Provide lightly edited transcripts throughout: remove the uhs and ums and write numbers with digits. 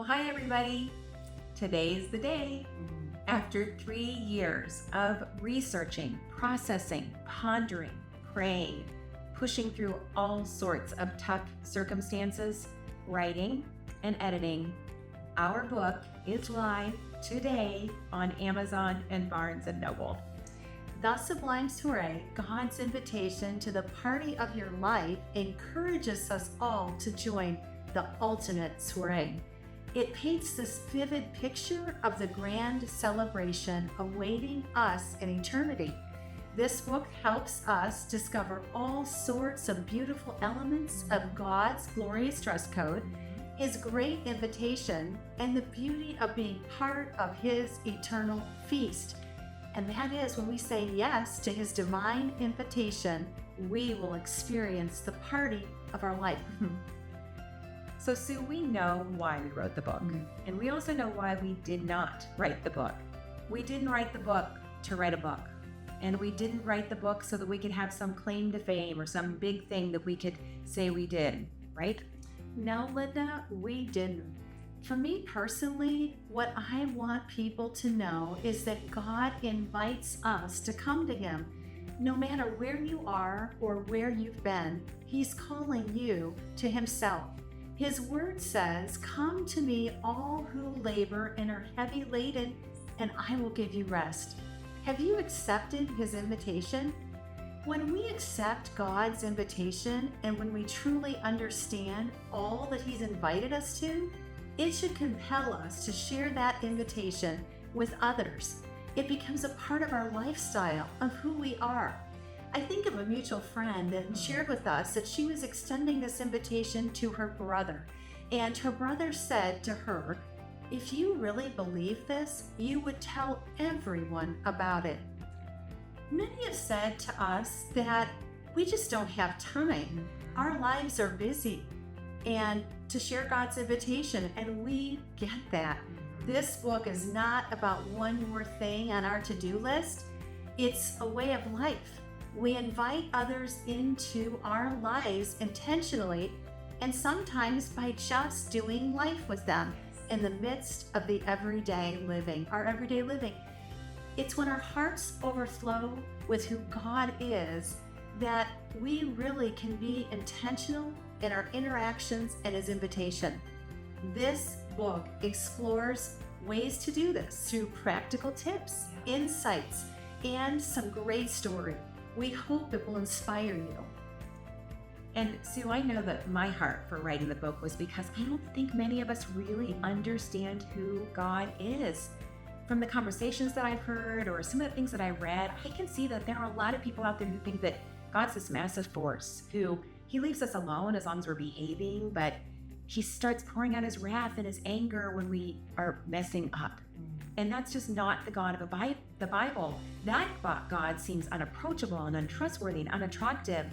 Well, hi, everybody. Today's the day. After 3 years of researching, processing, pondering, praying, pushing through all sorts of tough circumstances, writing and editing, our book is live today on Amazon and Barnes & Noble. The Sublime Soiree, God's invitation to the party of your life, encourages us all to join the ultimate soiree. It paints this vivid picture of the grand celebration awaiting us in eternity. This book helps us discover all sorts of beautiful elements of God's glorious dress code, His great invitation, and the beauty of being part of His eternal feast. And that is when we say yes to His divine invitation, we will experience the party of our life. So, Sue, we know why we wrote the book, and we also know why we did not write the book. We didn't write the book to write a book, and we didn't write the book so that we could have some claim to fame or some big thing that we could say we did, right? No, Linda, we didn't. For me personally, what I want people to know is that God invites us to come to Him. No matter where you are or where you've been, He's calling you to Himself. His word says, "Come to me, all who labor and are heavy laden, and I will give you rest." Have you accepted His invitation? When we accept God's invitation and when we truly understand all that He's invited us to, it should compel us to share that invitation with others. It becomes a part of our lifestyle, of who we are. I think of a mutual friend that shared with us that she was extending this invitation to her brother. And her brother said to her, "If you really believe this, you would tell everyone about it." Many have said to us that we just don't have time. Our lives are busy. And to share God's invitation, and we get that. This book is not about one more thing on our to-do list. It's a way of life. We invite others into our lives intentionally and sometimes by just doing life with them in the midst of the everyday living, our everyday living. It's when our hearts overflow with who God is that we really can be intentional in our interactions and His invitation. This book explores ways to do this through practical tips, insights, and some great story. We hope it will inspire you. And Sue, I know that my heart for writing the book was because I don't think many of us really understand who God is. From the conversations that I've heard or some of the things that I read, I can see that there are a lot of people out there who think that God's this massive force, who He leaves us alone as long as we're behaving, but He starts pouring out His wrath and His anger when we are messing up. And that's just not the God of the Bible. That God seems unapproachable and untrustworthy and unattractive.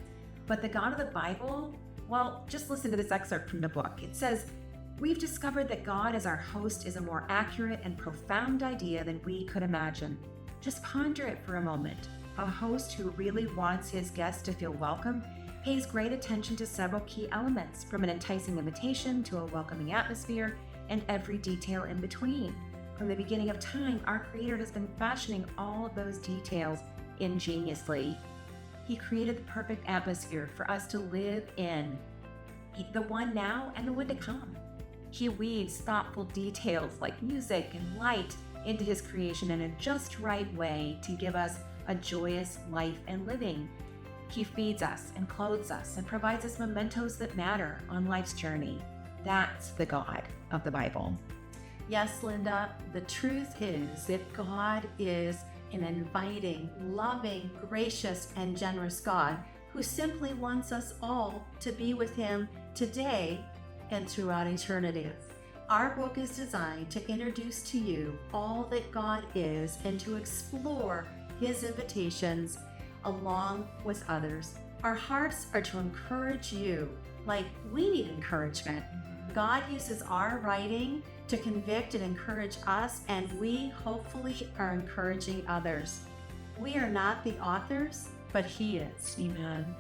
But the God of the Bible, well, just listen to this excerpt from the book. It says, "We've discovered that God as our host is a more accurate and profound idea than we could imagine. Just ponder it for a moment. A host who really wants his guests to feel welcome pays great attention to several key elements, from an enticing invitation to a welcoming atmosphere and every detail in between. From the beginning of time, our Creator has been fashioning all of those details ingeniously. He created the perfect atmosphere for us to live in, the one now and the one to come. He weaves thoughtful details like music and light into His creation in a just right way to give us a joyous life and living. He feeds us and clothes us and provides us mementos that matter on life's journey. That's the God of the Bible." Yes, Linda, the truth is that God is an inviting, loving, gracious, and generous God who simply wants us all to be with Him today and throughout eternity. Our book is designed to introduce to you all that God is and to explore His invitations along with others. Our hearts are to encourage you like we need encouragement. God uses our writing to convict and encourage us, and we hopefully are encouraging others. We are not the authors, but He is. Amen.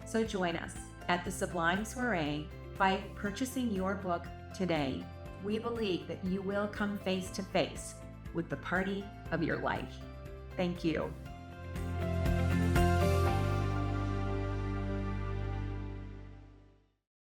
So join us at the Sublime Soiree by purchasing your book today. we believe that you will come face to face with the party of your life. Thank you.